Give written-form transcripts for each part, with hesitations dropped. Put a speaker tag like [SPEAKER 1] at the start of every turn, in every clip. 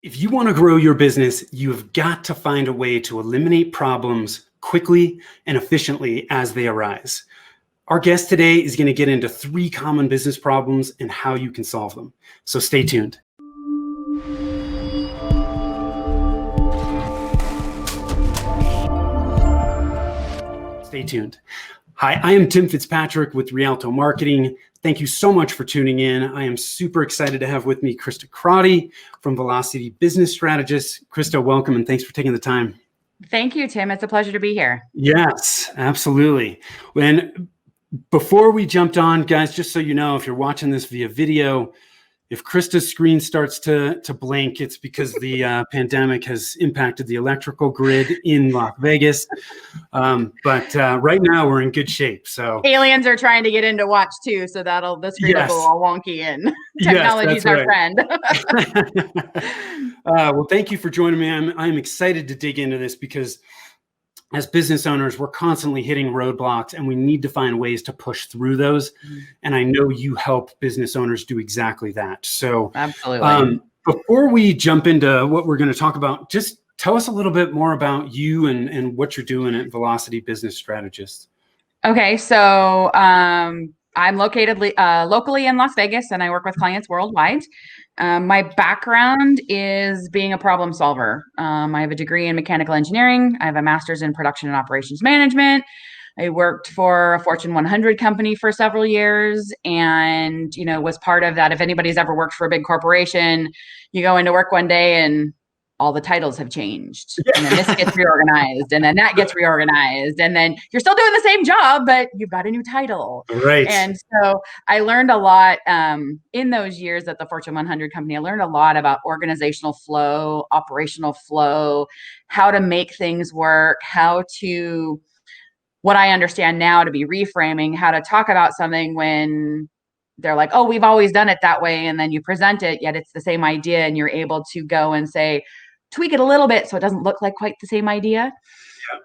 [SPEAKER 1] If you want to grow your business, you've got to find a way to eliminate problems quickly and efficiently as they arise. Our guest today is going to get into 3 common business problems and how you can solve them. So stay tuned. Stay tuned. Hi, I am Tim Fitzpatrick with Rialto Marketing. Thank you so much for tuning in. I am super excited to have with me Krista Crotty from Velocity Business Strategists. Krista, welcome and thanks for taking the time.
[SPEAKER 2] Thank you, Tim. It's a pleasure to be here.
[SPEAKER 1] Yes, absolutely. Before we jumped on, guys, just so you know, if you're watching this via video, if Krista's screen starts to blink, it's because the pandemic has impacted the electrical grid in Las Vegas. But right now we're in good shape. So
[SPEAKER 2] aliens are trying to get in to watch too, so the screen will go all wonky and technology's our friend.
[SPEAKER 1] Well, thank you for joining me. I'm excited to dig into this because as business owners, we're constantly hitting roadblocks and we need to find ways to push through those. And I know you help business owners do exactly that. So
[SPEAKER 2] absolutely.
[SPEAKER 1] Before we jump into what we're going to talk about, just tell us a little bit more about you and what you're doing at Velocity Business Strategists.
[SPEAKER 2] Okay. So I'm located locally in Las Vegas and I work with clients worldwide. My background is being a problem solver. I have a degree in mechanical engineering. I have a master's in production and operations management. I worked for a Fortune 100 company for several years and, was part of that. If anybody's ever worked for a big corporation, you go into work one day and all the titles have changed and then this gets reorganized and then that gets reorganized and then you're still doing the same job, but you've got a new title.
[SPEAKER 1] Right.
[SPEAKER 2] And so I learned a lot in those years at the Fortune 100 company. I learned a lot about organizational flow, operational flow, how to make things work, what I understand now to be reframing, how to talk about something when they're like, oh, we've always done it that way. And then you present it, yet it's the same idea. And you're able to go and say, tweak it a little bit so it doesn't look like quite the same idea.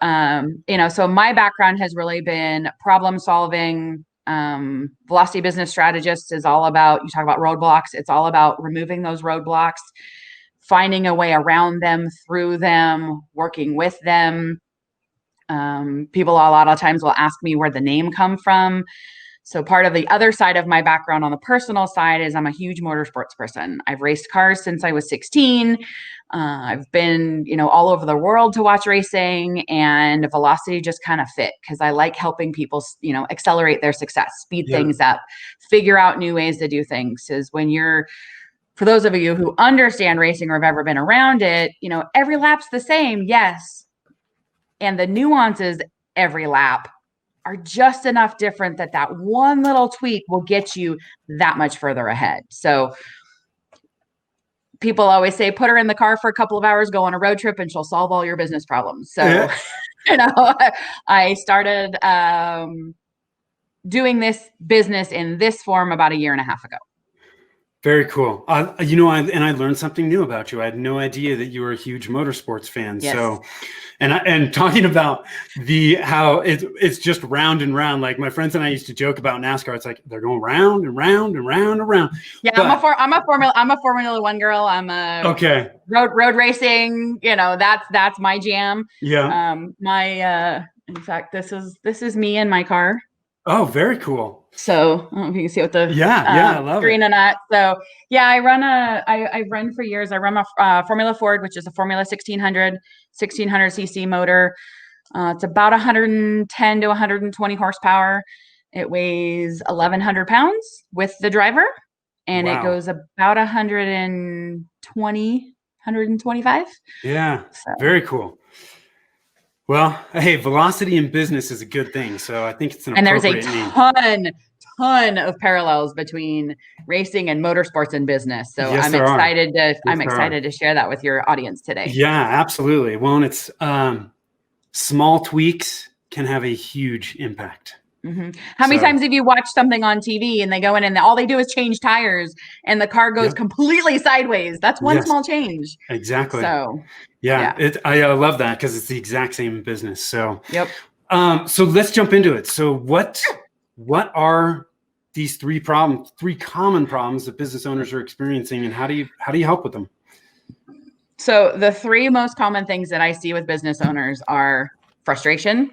[SPEAKER 2] Yeah. So my background has really been problem solving. Velocity Business Strategists is all about, you talk about roadblocks. It's all about removing those roadblocks, finding a way around them, through them, working with them. People a lot of times will ask me where the name come from. So part of the other side of my background on the personal side is I'm a huge motorsports person. I've raced cars since I was 16. I've been, all over the world to watch racing, and Velocity just kind of fit because I like helping people, accelerate their success, speed things up, figure out new ways to do things. Because for those of you who understand racing or have ever been around it, every lap's the same. Yes. And the nuances every lap are just enough different that one little tweak will get you that much further ahead. So people always say, put her in the car for a couple of hours, go on a road trip, and she'll solve all your business problems. So, I started doing this business in this form about a year and a half ago.
[SPEAKER 1] Very cool. I learned something new about you. I had no idea that you were a huge motorsports fan. Yes. So, and talking about how it's just round and round. Like my friends and I used to joke about NASCAR. It's like they're going round and round and round and round.
[SPEAKER 2] Yeah, but I'm a Formula One girl. I'm a road racing. That's my jam.
[SPEAKER 1] Yeah.
[SPEAKER 2] In fact, this is me in my car.
[SPEAKER 1] Oh, very cool.
[SPEAKER 2] So I don't know if you can see what the
[SPEAKER 1] I love
[SPEAKER 2] screen
[SPEAKER 1] it.
[SPEAKER 2] and that. So yeah, I've run for years. I run a Formula Ford, which is a Formula 1600 cc motor. It's about 110 to 120 horsepower. It weighs 1,100 pounds with the driver, and it goes about 120, 125.
[SPEAKER 1] Yeah, very cool. Well, hey, velocity in business is a good thing. So I think it's an appropriate name.
[SPEAKER 2] And there's a ton of parallels between racing and motorsports and business. So
[SPEAKER 1] yes,
[SPEAKER 2] I'm excited to share that with your audience today.
[SPEAKER 1] Yeah, absolutely. Well, and it's small tweaks can have a huge impact.
[SPEAKER 2] Mm-hmm. How many times have you watched something on TV and they go in and all they do is change tires and the car goes completely sideways? That's one small change.
[SPEAKER 1] Exactly.
[SPEAKER 2] So
[SPEAKER 1] I love that because it's the exact same business. So
[SPEAKER 2] so
[SPEAKER 1] let's jump into it. So what are these 3 common problems that business owners are experiencing, and how do you help with them?
[SPEAKER 2] So the three most common things that I see with business owners are frustration,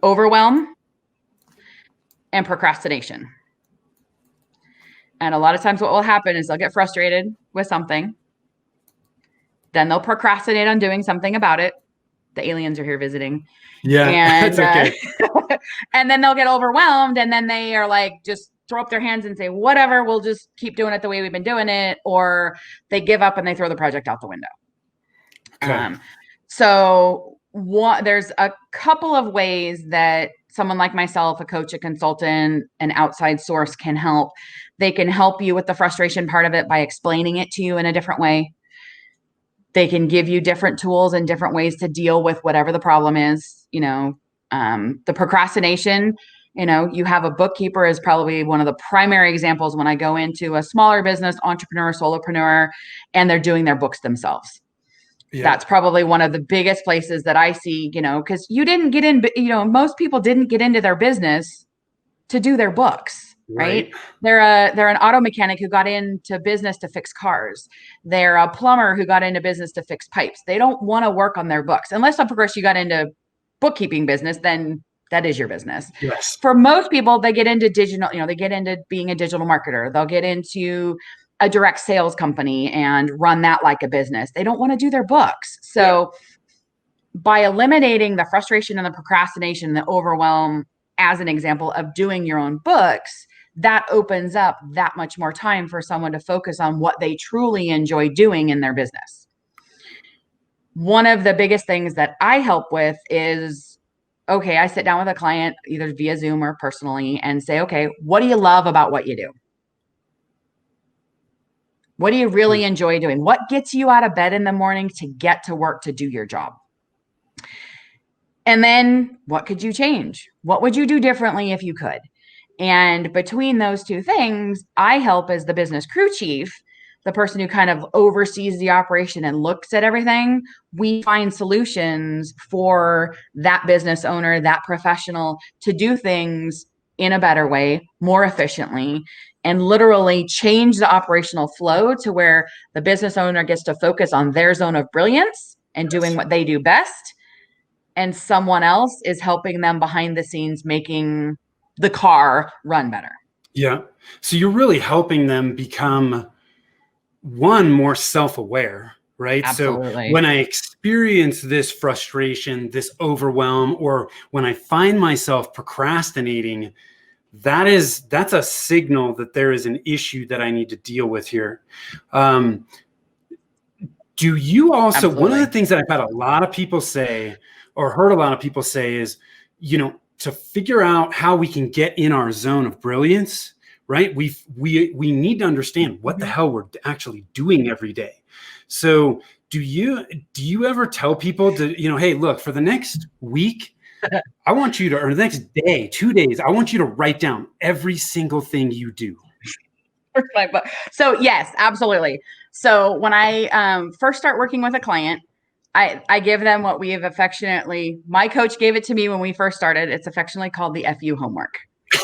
[SPEAKER 2] overwhelm, and procrastination. And a lot of times what will happen is they'll get frustrated with something. Then they'll procrastinate on doing something about it. The aliens are here visiting.
[SPEAKER 1] Yeah,
[SPEAKER 2] and,
[SPEAKER 1] that's okay.
[SPEAKER 2] And then they'll get overwhelmed, and then they are like, just throw up their hands and say, whatever, we'll just keep doing it the way we've been doing it. Or they give up and they throw the project out the window.
[SPEAKER 1] Okay.
[SPEAKER 2] There's a couple of ways that someone like myself, a coach, a consultant, an outside source can help. They can help you with the frustration part of it by explaining it to you in a different way. They can give you different tools and different ways to deal with whatever the problem is. The procrastination, you have a bookkeeper is probably one of the primary examples when I go into a smaller business, entrepreneur, solopreneur, and they're doing their books themselves. Yeah. That's probably one of the biggest places that I see, because you didn't get in, most people didn't get into their business to do their books, right? They're an auto mechanic who got into business to fix cars. They're a plumber who got into business to fix pipes. They don't want to work on their books. Unless, of course, you got into bookkeeping business, then that is your business.
[SPEAKER 1] Yes.
[SPEAKER 2] For most people, they get into digital, they get into being a digital marketer. They'll get into a direct sales company and run that like a business. They don't want to do their books. So by eliminating the frustration and the procrastination, the overwhelm, as an example of doing your own books, that opens up that much more time for someone to focus on what they truly enjoy doing in their business. One of the biggest things that I help with is, I sit down with a client either via Zoom or personally and say, okay, what do you love about what you do? What do you really enjoy doing? What gets you out of bed in the morning to get to work to do your job? And then what could you change? What would you do differently if you could? And between those two things, I help as the business crew chief, the person who kind of oversees the operation and looks at everything. We find solutions for that business owner, that professional, to do things in a better way, more efficiently, and literally change the operational flow to where the business owner gets to focus on their zone of brilliance and doing what they do best. And someone else is helping them behind the scenes, making the car run better.
[SPEAKER 1] Yeah. So you're really helping them become, one, more self-aware, right?
[SPEAKER 2] Absolutely.
[SPEAKER 1] So when I experience this frustration, this overwhelm, or when I find myself procrastinating, that's a signal that there is an issue that I need to deal with here. Do you also,
[SPEAKER 2] Absolutely.
[SPEAKER 1] One of the things that I've had a lot of people say, or heard a lot of people say, is, to figure out how we can get in our zone of brilliance, right? We need to understand what the hell we're actually doing every day. So do you ever tell people to, hey, look, for the next week, I want you to, or the next day, 2 days, I want you to write down every single thing you do.
[SPEAKER 2] So yes, absolutely. So when I first start working with a client, I give them what we have affectionately, my coach gave it to me when we first started. It's affectionately called the FU homework.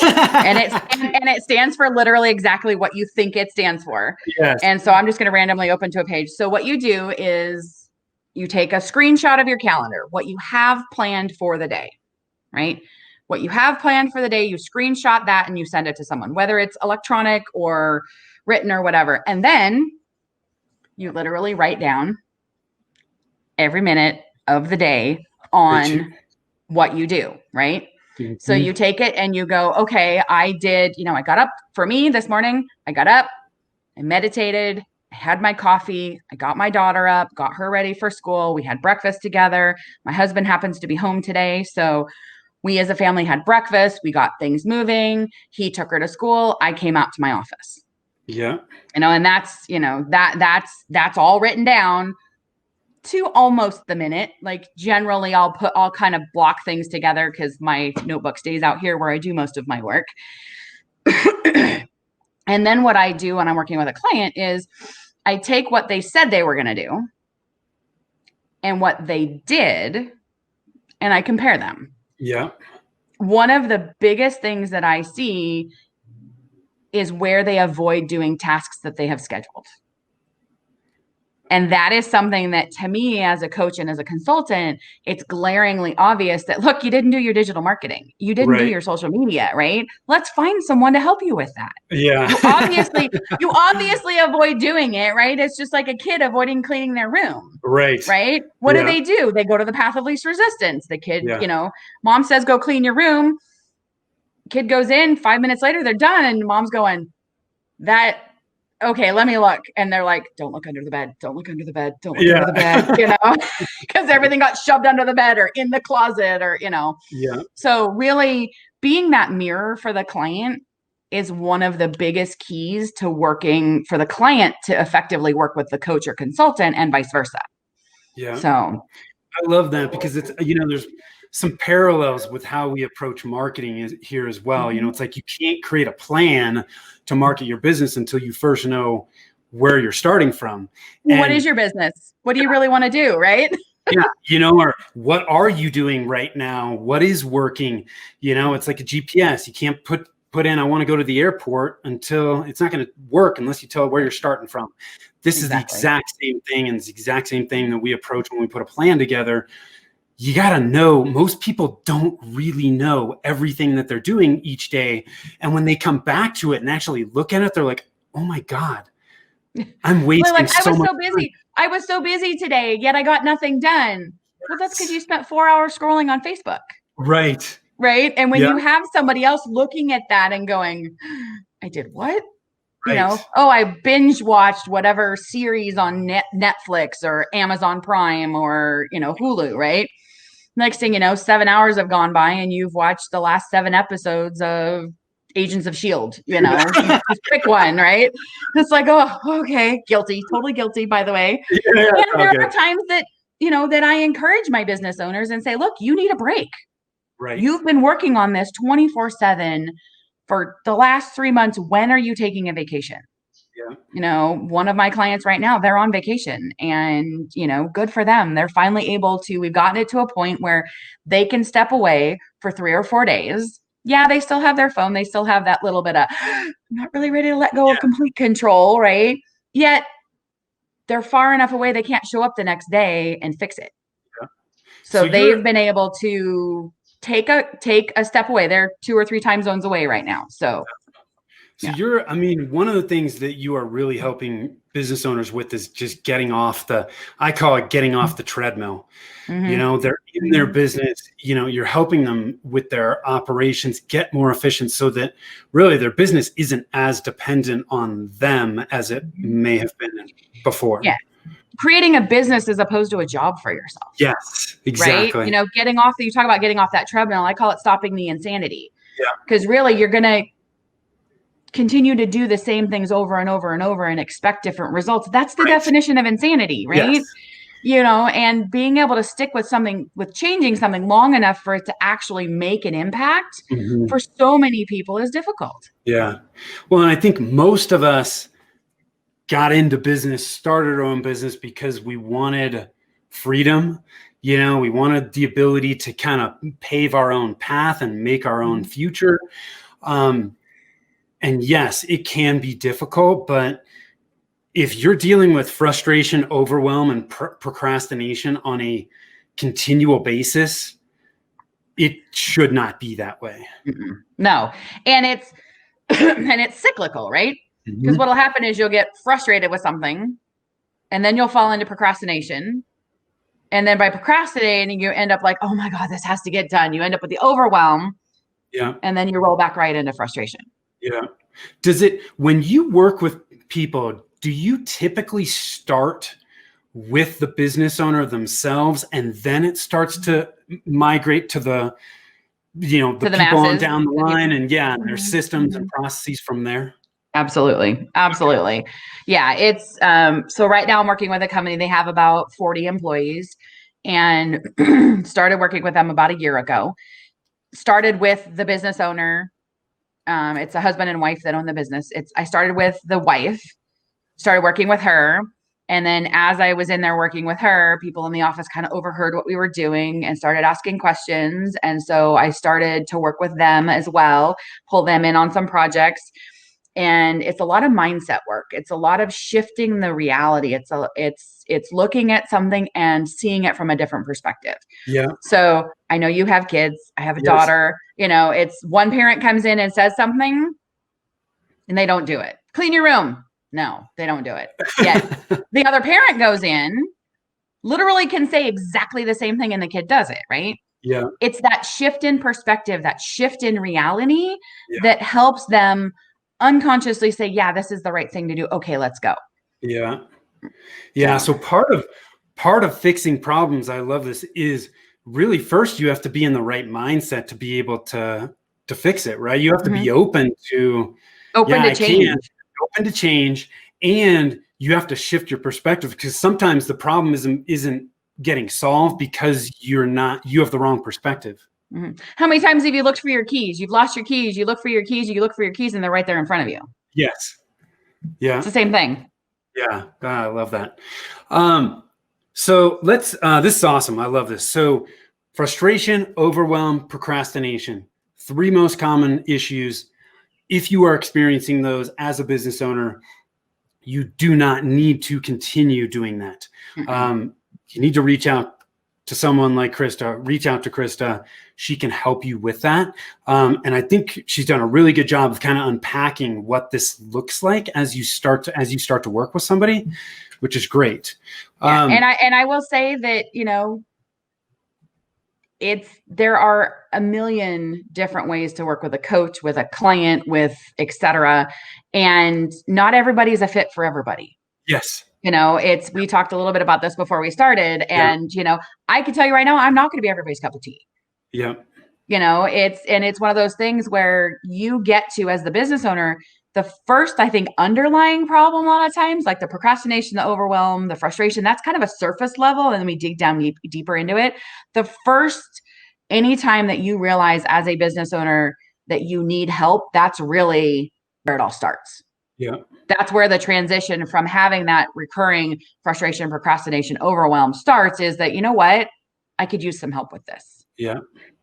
[SPEAKER 2] and it stands for literally exactly what you think it stands for.
[SPEAKER 1] Yes.
[SPEAKER 2] And so I'm just going to randomly open to a page. So what you do is you take a screenshot of your calendar, what you have planned for the day, right? What you have planned for the day, you screenshot that and you send it to someone, whether it's electronic or written or whatever. And then you literally write down every minute of the day on what you do, right? Mm-hmm. So you take it and you go, okay, I did, I got up for me this morning. I got up, I meditated, I had my coffee, I got my daughter up, got her ready for school. We had breakfast together. My husband happens to be home today. So we as a family had breakfast. We got things moving. He took her to school. I came out to my office.
[SPEAKER 1] Yeah.
[SPEAKER 2] And that's, that's all written down to almost the minute. Like generally I'll kind of block things together because my notebook stays out here where I do most of my work. And then what I do when I'm working with a client is I take what they said they were going to do and what they did, and I compare them.
[SPEAKER 1] Yeah.
[SPEAKER 2] One of the biggest things that I see is where they avoid doing tasks that they have scheduled. And that is something that, to me, as a coach and as a consultant, it's glaringly obvious that, look, you didn't do your digital marketing. You didn't do
[SPEAKER 1] Right.
[SPEAKER 2] your social media, right? Let's find someone to help you with that.
[SPEAKER 1] Yeah.
[SPEAKER 2] You obviously avoid doing it, right? It's just like a kid avoiding cleaning their room.
[SPEAKER 1] Right.
[SPEAKER 2] Right. What do? They go to the path of least resistance. The kid, mom says, go clean your room. Kid goes in, 5 minutes later, they're done. And mom's going, okay, let me look. And they're like, don't look under the bed. Don't look under the bed. Don't look under the bed, because everything got shoved under the bed or in the closet or.
[SPEAKER 1] Yeah.
[SPEAKER 2] So really being that mirror for the client is one of the biggest keys to working for the client to effectively work with the coach or consultant and vice versa.
[SPEAKER 1] Yeah.
[SPEAKER 2] So
[SPEAKER 1] I love that, because it's, there's some parallels with how we approach marketing here as well. It's like you can't create a plan to market your business until you first know where you're starting from. And
[SPEAKER 2] what is your business? What do you really want to do? Right.
[SPEAKER 1] Or what are you doing right now? What is working? It's like a GPS. You can't put in, I want to go to the airport, until it's not going to work unless you tell where you're starting from. This is the exact same thing. And it's the exact same thing that we approach when we put a plan together. You got to know, most people don't really know everything that they're doing each day. And when they come back to it and actually look at it, they're like, oh my God, I'm wasting so much time.
[SPEAKER 2] I was so busy today, yet I got nothing done. Well, that's because you spent 4 hours scrolling on Facebook.
[SPEAKER 1] Right.
[SPEAKER 2] Right. And when you have somebody else looking at that and going, I did what?
[SPEAKER 1] Right.
[SPEAKER 2] I binge watched whatever series on Netflix or Amazon Prime or, Hulu, right? Next thing you know, 7 hours have gone by and you've watched the last 7 episodes of Agents of S.H.I.E.L.D., just pick one, right? It's like, oh, okay, guilty, totally guilty, by the way. Yeah, and there are times that, that I encourage my business owners and say, look, you need a break.
[SPEAKER 1] Right.
[SPEAKER 2] You've been working on this 24/7 for the last 3 months. When are you taking a vacation? Yeah. One of my clients right now, they're on vacation, and, good for them. They're finally able to, we've gotten it to a point where they can step away for 3 or 4 days. Yeah, they still have their phone. They still have that little bit of, I'm not really ready to let go of complete control, right? Yet they're far enough away they can't show up the next day and fix it. Yeah. So they've been able to take a step away. They're 2 or 3 time zones away right now. So
[SPEAKER 1] one of the things that you are really helping business owners with is just getting off I call it getting off the treadmill. Mm-hmm. They're in their business, you're helping them with their operations get more efficient so that really their business isn't as dependent on them as it may have been before.
[SPEAKER 2] Yeah. Creating a business as opposed to a job for yourself.
[SPEAKER 1] Yes, exactly.
[SPEAKER 2] Right. You talk about getting off that treadmill. I call it stopping the insanity. Yeah. Because really you're going to continue to do the same things over and over and over and expect different results. That's the definition of insanity, right? Yes. And being able to stick with changing something long enough for it to actually make an impact for so many people is difficult. Yeah.
[SPEAKER 1] Well, and I think most of us got into business, started our own business because we wanted freedom. We wanted the ability to kind of pave our own path and make our own future. And yes, it can be difficult, but if you're dealing with frustration, overwhelm, and procrastination on a continual basis, it should not be that way.
[SPEAKER 2] Mm-mm. No. And it's cyclical, right? Because what'll happen is you'll get frustrated with something and then you'll fall into procrastination. And then by procrastinating, you end up like, oh my God, this has to get done. You end up with the overwhelm. Yeah. And then you roll back right into frustration.
[SPEAKER 1] Yeah. When you work with people, do you typically start with the business owner themselves and then it starts to migrate to the people on down the line and their systems and processes from there?
[SPEAKER 2] Absolutely. Absolutely. Yeah. It's, so right now I'm working with a company, they have about 40 employees and started working with them about a year ago. Started with the business owner. It's a husband and wife that own the business. I started with the wife, started working with her. And then as I was in there working with her, people in the office kind of overheard what we were doing and started asking questions. And so I started to work with them as well, pull them in on some projects. And it's a lot of mindset work. It's a lot of shifting the reality. It's looking at something and seeing it from a different perspective.
[SPEAKER 1] Yeah.
[SPEAKER 2] So I know you have kids. I have a daughter. It's one parent comes in and says something and they don't do it. Clean your room. No, they don't do it. Yet the other parent goes in, literally can say exactly the same thing and the kid does it, right?
[SPEAKER 1] Yeah.
[SPEAKER 2] It's that shift in perspective, that shift in reality that helps them unconsciously say, yeah, this is the right thing to do. Okay, let's go.
[SPEAKER 1] Yeah. Yeah. So part of fixing problems, I love this, is really first you have to be in the right mindset to be able to fix it, right? You have to be open to change. Open to change, and you have to shift your perspective, because sometimes the problem isn't getting solved because you have the wrong perspective.
[SPEAKER 2] How many times have you looked for your keys? You've lost your keys. You look for your keys. You look for your keys, and they're right there in front of you.
[SPEAKER 1] Yes. Yeah.
[SPEAKER 2] It's the same thing.
[SPEAKER 1] Yeah. God, I love that. So let's, this is awesome. I love this. So frustration, overwhelm, procrastination, 3 most common issues. If you are experiencing those as a business owner, you do not need to continue doing that. You need to reach out to someone like Krista. Reach out to Krista. She can help you with that. And I think she's done a really good job of kind of unpacking what this looks like as you start to work with somebody, which is great.
[SPEAKER 2] And I will say that, there are a million different ways to work with a coach, with a client, with et cetera. And not everybody's a fit for everybody.
[SPEAKER 1] Yes.
[SPEAKER 2] We talked a little bit about this before we started, and, I can tell you right now, I'm not going to be everybody's cup of tea.
[SPEAKER 1] Yeah.
[SPEAKER 2] It's one of those things where you get to, as the business owner, the first, I think, underlying problem a lot of times, like the procrastination, the overwhelm, the frustration, that's kind of a surface level. And then we dig down deeper into it. The first, anytime that you realize as a business owner that you need help, that's really where it all starts.
[SPEAKER 1] Yeah.
[SPEAKER 2] That's where the transition from having that recurring frustration, procrastination, overwhelm starts, is that, you know what, I could use some help with this.
[SPEAKER 1] Yeah.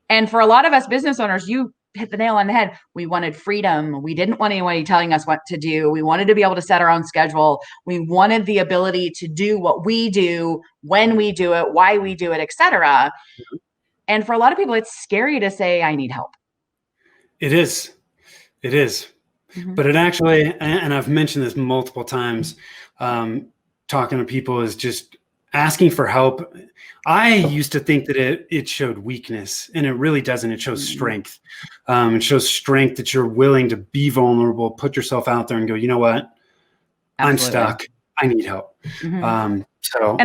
[SPEAKER 2] And for a lot of us business owners, you hit the nail on the head. We wanted freedom. We didn't want anybody telling us what to do. We wanted to be able to set our own schedule. We wanted the ability to do what we do, when we do it, why we do it, et cetera. And for a lot of people, it's scary to say, I need help.
[SPEAKER 1] It is. It is. But it actually, and I've mentioned this multiple times, talking to people, is just asking for help. I used to think that it showed weakness, and it really doesn't. It shows strength. It shows strength that you're willing to be vulnerable, put yourself out there and go, you know what? Absolutely. I'm stuck. I need help. And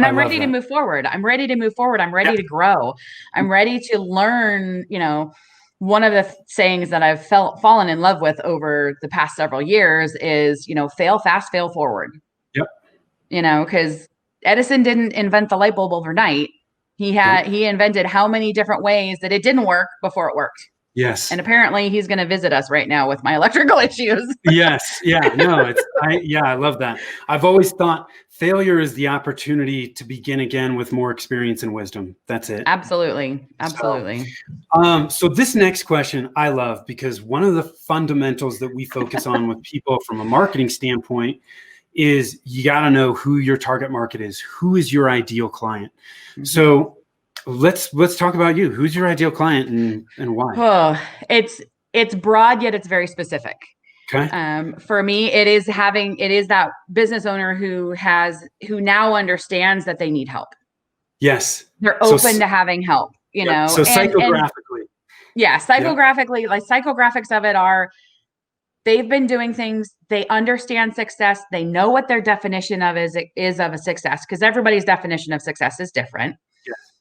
[SPEAKER 2] I'm ready to move forward. I'm ready to move forward. I'm ready to grow. I'm ready to learn, one of the sayings that I've fallen in love with over the past several years is, fail fast, fail forward.
[SPEAKER 1] Yep.
[SPEAKER 2] Because Edison didn't invent the light bulb overnight. He invented how many different ways that it didn't work before it worked.
[SPEAKER 1] Yes.
[SPEAKER 2] And apparently he's going to visit us right now with my electrical issues.
[SPEAKER 1] Yes. Yeah. No, I love that. I've always thought failure is the opportunity to begin again with more experience and wisdom. That's it.
[SPEAKER 2] Absolutely. Absolutely.
[SPEAKER 1] So this next question I love, because one of the fundamentals that we focus on with people from a marketing standpoint is you got to know who your target market is. Who is your ideal client? So let's talk about you. Who's your ideal client and why?
[SPEAKER 2] Oh, it's broad, yet it's very specific.
[SPEAKER 1] Okay.
[SPEAKER 2] For me, it is that business owner who now understands that they need help.
[SPEAKER 1] Yes.
[SPEAKER 2] They're open to having help,
[SPEAKER 1] So psychographically.
[SPEAKER 2] Psychographically, like psychographics of it are, they've been doing things, they understand success, they know what their definition of is of a success, because everybody's definition of success is different.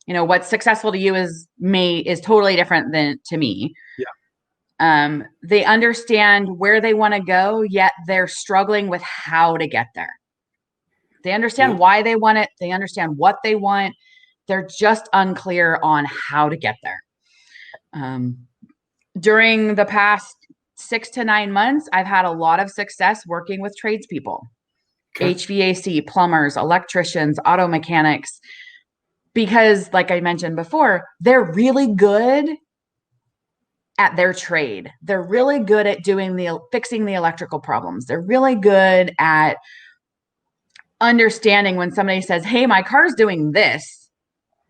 [SPEAKER 2] What's successful to you is totally different than to me. Yeah. They understand where they want to go, yet they're struggling with how to get there. They understand why they want it. They understand what they want. They're just unclear on how to get there. During the past 6 to 9 months, I've had a lot of success working with tradespeople, HVAC, plumbers, electricians, auto mechanics. Because like I mentioned before, they're really good at their trade. They're really good at fixing the electrical problems. They're really good at understanding when somebody says, hey, my car's doing this.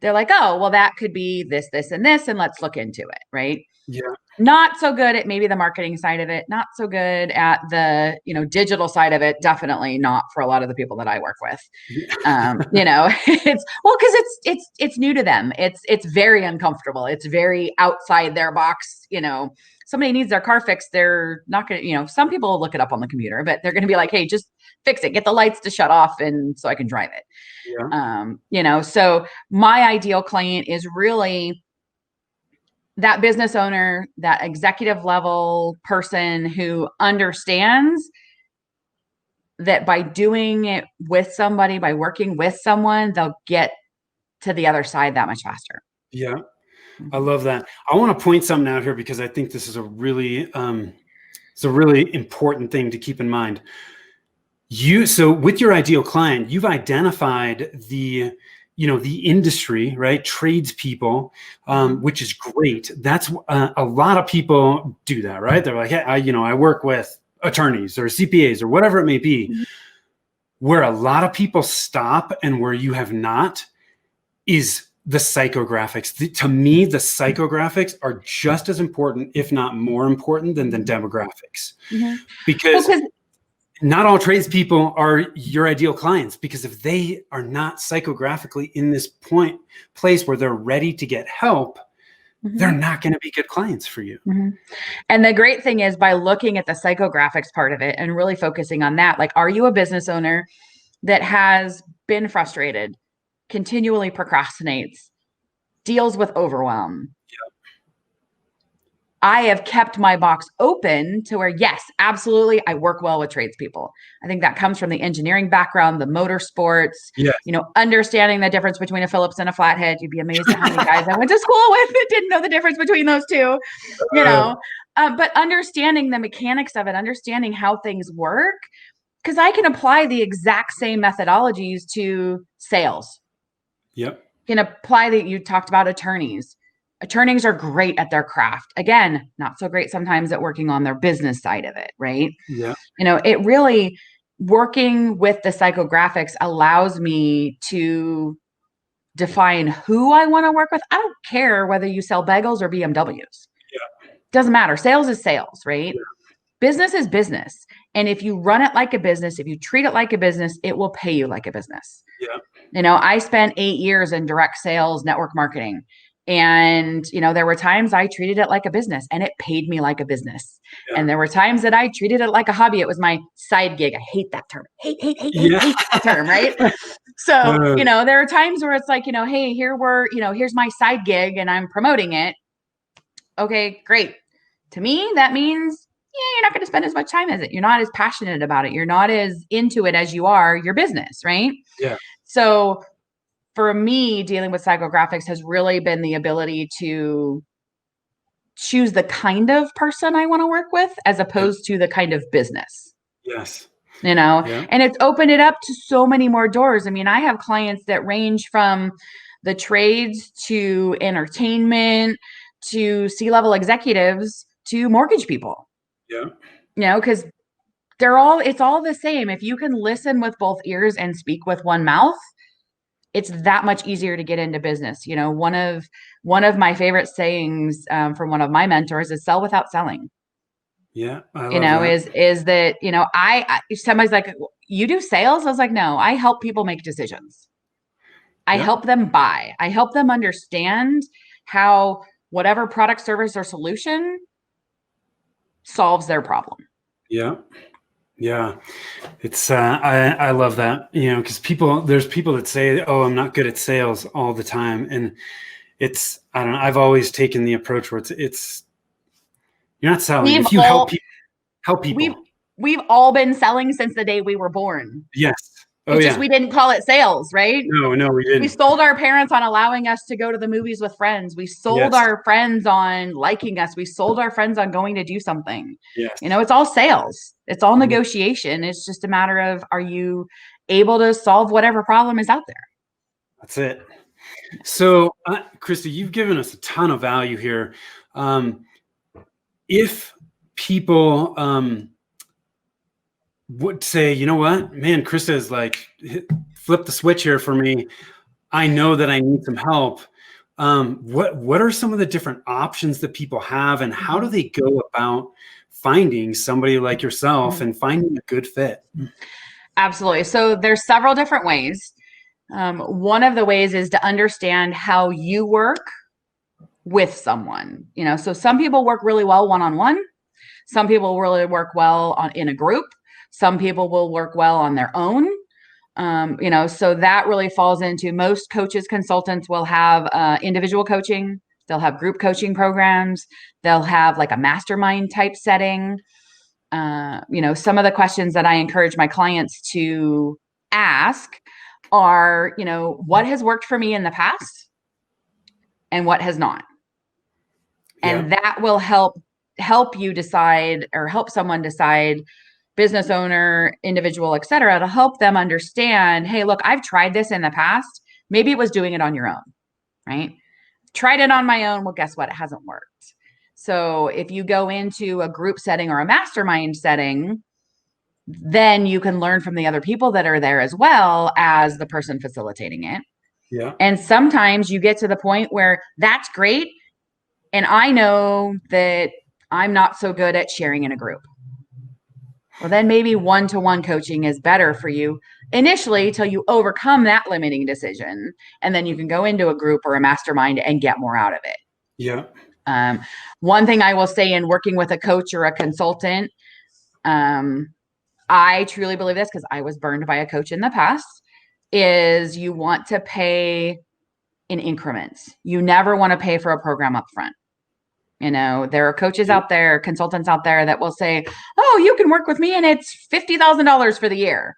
[SPEAKER 2] They're like, oh, well, that could be this, this, and this, and let's look into it, right?
[SPEAKER 1] Yeah.
[SPEAKER 2] Not so good at maybe the marketing side of it, not so good at the, digital side of it. Definitely not for a lot of the people that I work with. It's because it's new to them. It's very uncomfortable. It's very outside their box. Somebody needs their car fixed. They're not going to, some people will look it up on the computer, but they're going to be like, hey, just fix it, get the lights to shut off. And so I can drive it.
[SPEAKER 1] Yeah.
[SPEAKER 2] So my ideal client is really that business owner, that executive level person who understands that by doing it with somebody, by working with someone, they'll get to the other side that much faster.
[SPEAKER 1] Yeah. I love that. I want to point something out here because I think this is a really important thing to keep in mind. So with your ideal client, you've identified the industry, right? Tradespeople, which is great. That's a lot of people do that, right? They're like, hey, I work with attorneys or CPAs or whatever it may be. Mm-hmm. Where a lot of people stop and where you have not is the psychographics. To me, the psychographics are just as important, if not more important than the demographics. Mm-hmm. Because not all tradespeople are your ideal clients, because if they are not psychographically in this place where they're ready to get help, mm-hmm. they're not going to be good clients for you.
[SPEAKER 2] Mm-hmm. And the great thing is, by looking at the psychographics part of it and really focusing on that, like, are you a business owner that has been frustrated, continually procrastinates, deals with overwhelm? I have kept my box open to where, yes, absolutely, I work well with tradespeople. I think that comes from the engineering background, the motorsports, understanding the difference between a Phillips and a flathead. You'd be amazed at how many guys I went to school with that didn't know the difference between those two, but understanding the mechanics of it, understanding how things work, because I can apply the exact same methodologies to sales.
[SPEAKER 1] Yep.
[SPEAKER 2] You can apply you talked about attorneys. Attorneys are great at their craft. Again, not so great sometimes at working on their business side of it, right?
[SPEAKER 1] Yeah.
[SPEAKER 2] It really, working with the psychographics allows me to define who I want to work with. I don't care whether you sell bagels or BMWs.
[SPEAKER 1] Yeah.
[SPEAKER 2] Doesn't matter. Sales is sales, right?
[SPEAKER 1] Yeah.
[SPEAKER 2] Business is business. And if you run it like a business, if you treat it like a business, it will pay you like a business.
[SPEAKER 1] Yeah.
[SPEAKER 2] I spent 8 years in direct sales, network marketing. And, there were times I treated it like a business and it paid me like a business. Yeah. And there were times that I treated it like a hobby. It was my side gig. I hate that term. Hate that term, right? So, there are times where it's like, hey, here's my side gig and I'm promoting it. Okay, great. To me, that means, you're not going to spend as much time as it. You're not as passionate about it. You're not as into it as you are your business, right?
[SPEAKER 1] Yeah.
[SPEAKER 2] So for me, dealing with psychographics has really been the ability to choose the kind of person I want to work with as opposed to the kind of business.
[SPEAKER 1] Yes.
[SPEAKER 2] And it's opened it up to so many more doors. I mean, I have clients that range from the trades to entertainment to C-level executives to mortgage people.
[SPEAKER 1] Yeah.
[SPEAKER 2] Because it's all the same. If you can listen with both ears and speak with one mouth, it's that much easier to get into business. One of my favorite sayings from one of my mentors is "sell without selling."
[SPEAKER 1] Yeah, I love that.
[SPEAKER 2] is that I somebody's like, "You do sales?" I was like, "No, I help people make decisions. I help them buy. I help them understand how whatever product, service, or solution solves their problem."
[SPEAKER 1] Yeah. Yeah. It's, I love that, because there's people that say, oh, I'm not good at sales all the time. And I don't know. I've always taken the approach where it's you're not selling. If you help people.
[SPEAKER 2] We've all been selling since the day we were born.
[SPEAKER 1] Yes.
[SPEAKER 2] It's just we didn't call it sales, right?
[SPEAKER 1] No, we didn't.
[SPEAKER 2] We sold our parents on allowing us to go to the movies with friends. We sold our friends on liking us. We sold our friends on going to do something.
[SPEAKER 1] Yes.
[SPEAKER 2] It's all sales. It's all negotiation. It's just a matter of, are you able to solve whatever problem is out there?
[SPEAKER 1] That's it. So, Krista, you've given us a ton of value here. if people would say, you know what, man, Krista is like, flip the switch here for me. I know that I need some help. What are some of the different options that people have, and how do they go about finding somebody like yourself and finding a good fit?
[SPEAKER 2] Absolutely. So there's several different ways. One of the ways is to understand how you work with someone. So some people work really well one-on-one. Some people really work well in a group. Some people will work well on their own. So that really falls into, most coaches, consultants will have individual coaching. They'll have group coaching programs. They'll have like a mastermind type setting. Some of the questions that I encourage my clients to ask are, what has worked for me in the past and what has not? And that will help you decide, or help someone decide, business owner, individual, et cetera, to help them understand, hey, look, I've tried this in the past. Maybe it was doing it on your own, right? Tried it on my own. Well, guess what? It hasn't worked. So if you go into a group setting or a mastermind setting, then you can learn from the other people that are there as well as the person facilitating it.
[SPEAKER 1] Yeah.
[SPEAKER 2] And sometimes you get to the point where that's great, and I know that I'm not so good at sharing in a group. Well, then maybe one-to-one coaching is better for you initially till you overcome that limiting decision. And then you can go into a group or a mastermind and get more out of it.
[SPEAKER 1] Yeah.
[SPEAKER 2] One thing I will say in working with a coach or a consultant, I truly believe this because I was burned by a coach in the past, is you want to pay in increments. You never want to pay for a program up front. There are coaches out there, consultants out there that will say, oh, you can work with me and it's $50,000 for the year.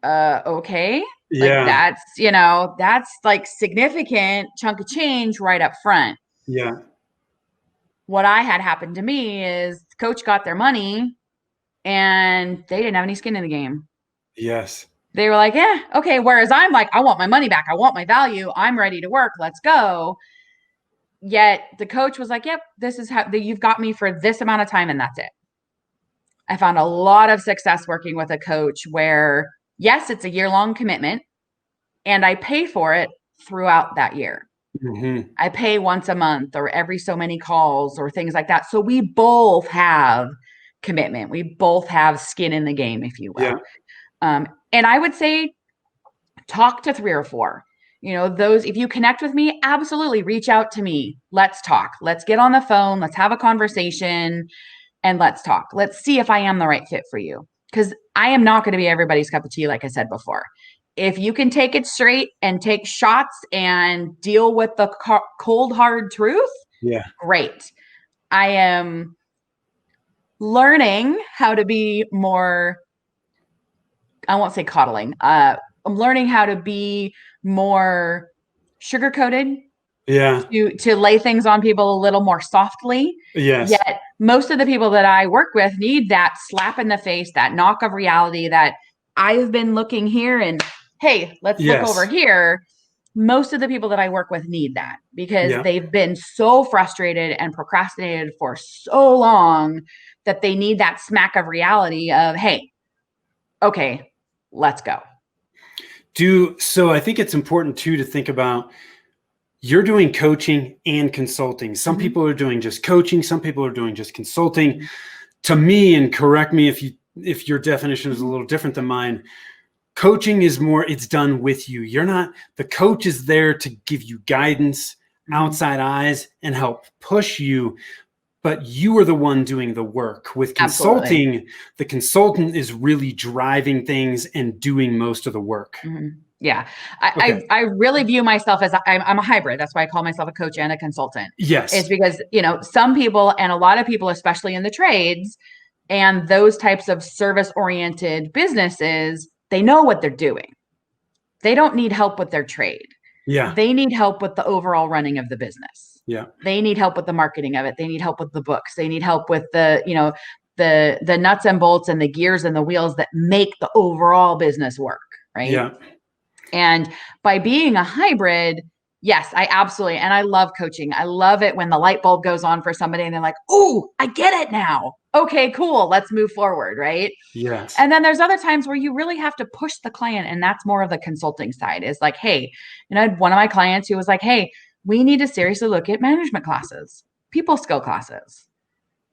[SPEAKER 2] Okay.
[SPEAKER 1] Yeah.
[SPEAKER 2] Like that's like significant chunk of change right up front.
[SPEAKER 1] Yeah.
[SPEAKER 2] What I had happened to me is the coach got their money and they didn't have any skin in the game.
[SPEAKER 1] Yes.
[SPEAKER 2] They were like, yeah, okay. Whereas I'm like, I want my money back. I want my value. I'm ready to work. Let's go. Yet the coach was like, yep, this is how you've got me for this amount of time. And that's it. I found a lot of success working with a coach where, yes, it's a year-long commitment and I pay for it throughout that year.
[SPEAKER 1] Mm-hmm.
[SPEAKER 2] I pay once a month or every so many calls or things like that. So we both have commitment. We both have skin in the game, if you will.
[SPEAKER 1] Yeah.
[SPEAKER 2] And I would say talk to 3 or 4. Those, if you connect with me, absolutely reach out to me. Let's talk. Let's get on the phone. Let's have a conversation and let's talk. Let's see if I am the right fit for you. Because I am not going to be everybody's cup of tea, like I said before. If you can take it straight and take shots and deal with the cold, hard truth, great. I am learning how to be more, I won't say coddling. I'm learning how to be more sugar-coated.
[SPEAKER 1] Yeah.
[SPEAKER 2] To lay things on people a little more softly.
[SPEAKER 1] Yes.
[SPEAKER 2] Yet most of the people that I work with need that slap in the face, that knock of reality, that I've been looking here and hey, let's look over here. Most of the people that I work with need that because they've been so frustrated and procrastinated for so long that they need that smack of reality of, hey, okay, let's go.
[SPEAKER 1] So I think it's important too to think about, you're doing coaching and consulting. Some people are doing just coaching. Some people are doing just consulting. To me, and correct me if your definition is a little different than mine, coaching is more, it's done with you. The coach is there to give you guidance, outside eyes, and help push you. But you are the one doing the work. With consulting, absolutely, the consultant is really driving things and doing most of the work.
[SPEAKER 2] Mm-hmm. Yeah. I really view myself as I'm a hybrid. That's why I call myself a coach and a consultant.
[SPEAKER 1] Yes.
[SPEAKER 2] It's because, some people, and a lot of people, especially in the trades and those types of service-oriented businesses, they know what they're doing. They don't need help with their trade.
[SPEAKER 1] Yeah.
[SPEAKER 2] They need help with the overall running of the business.
[SPEAKER 1] Yeah.
[SPEAKER 2] They need help with the marketing of it. They need help with the books. They need help with the nuts and bolts and the gears and the wheels that make the overall business work. Right.
[SPEAKER 1] Yeah.
[SPEAKER 2] And by being a hybrid, Yes, I absolutely. And I love coaching. I love it when the light bulb goes on for somebody and they're like, oh, I get it now. Okay, cool. Let's move forward. Right.
[SPEAKER 1] Yes.
[SPEAKER 2] And then there's other times where you really have to push the client. And that's more of the consulting side is like, hey, I had one of my clients who was like, hey, we need to seriously look at management classes, people skill classes.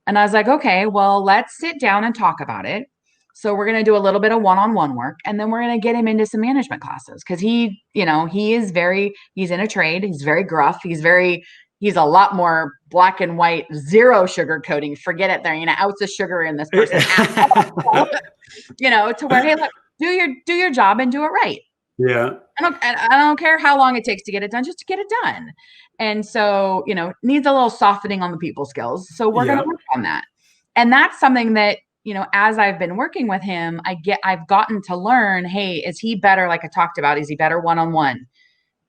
[SPEAKER 2] And I was like, okay, well, let's sit down and talk about it. So we're going to do a little bit of one-on-one work, and then we're going to get him into some management classes because he's in a trade. He's very gruff. He's a lot more black and white, zero sugarcoating. Forget it. There, ounce of sugar in this person. To where, hey, look, do your job and do it right.
[SPEAKER 1] Yeah.
[SPEAKER 2] I don't care how long it takes to get it done, just to get it done. And so, needs a little softening on the people skills. So we're going to work on that. And that's something that, as I've been working with him, I've gotten to learn, hey, is he better? Like I talked about, is he better one-on-one?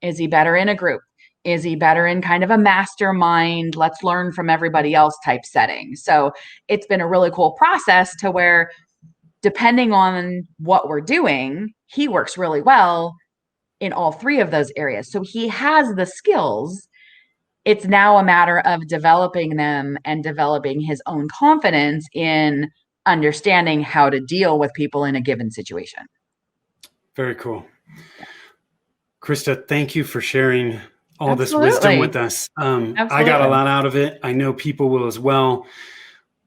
[SPEAKER 2] Is he better in a group? Is he better in kind of a mastermind? Let's learn from everybody else type setting. So it's been a really cool process to where, depending on what we're doing, he works really well in all three of those areas. So he has the skills. It's now a matter of developing them and developing his own confidence in understanding how to deal with people in a given situation.
[SPEAKER 1] Very cool. Krista, thank you for sharing all this wisdom with us. I got a lot out of it. I know people will as well.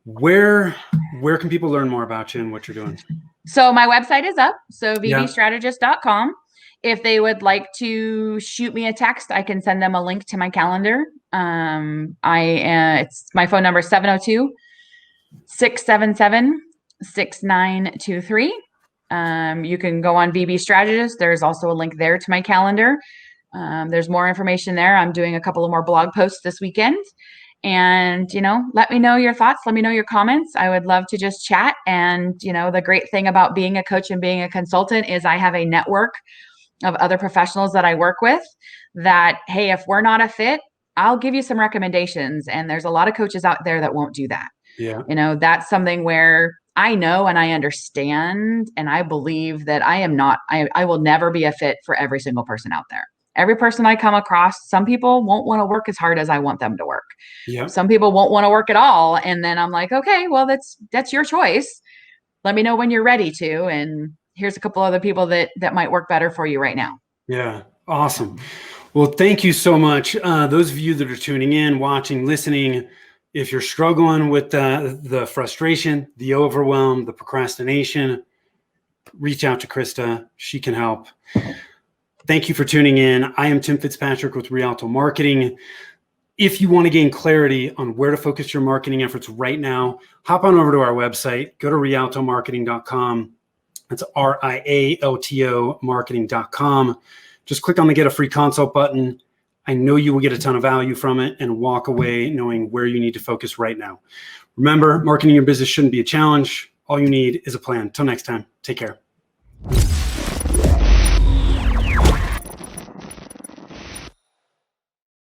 [SPEAKER 1] Where can people learn more about you and what you're doing? So my website is up. So vbstrategist.com. If they would like to shoot me a text, I can send them a link to my calendar. It's my phone number, 702-677-6923. You can go on VB Strategist. There's also a link there to my calendar. There's more information there. I'm doing a couple of more blog posts this weekend. And, let me know your thoughts. Let me know your comments. I would love to just chat. And, the great thing about being a coach and being a consultant is I have a network of other professionals that I work with that, hey, if we're not a fit, I'll give you some recommendations. And there's a lot of coaches out there that won't do that. Yeah. That's something where I know and I understand and I believe that I will never be a fit for every single person out there. Every person I come across, some people won't want to work as hard as I want them to work. Yeah. Some people won't want to work at all. And then I'm like, okay, well, that's your choice. Let me know when you're ready to. And here's a couple other people that might work better for you right now. Yeah. Awesome. Well, thank you so much. Those of you that are tuning in, watching, listening, if you're struggling with the frustration, the overwhelm, the procrastination, reach out to Krista. She can help. Thank you for tuning in. I am Tim Fitzpatrick with Rialto Marketing. If you want to gain clarity on where to focus your marketing efforts right now, hop on over to our website. Go to rialtomarketing.com. That's RIALTO marketing.com. Just click on the Get a Free Consult button. I know you will get a ton of value from it and walk away knowing where you need to focus right now. Remember, marketing your business shouldn't be a challenge. All you need is a plan. Till next time, take care.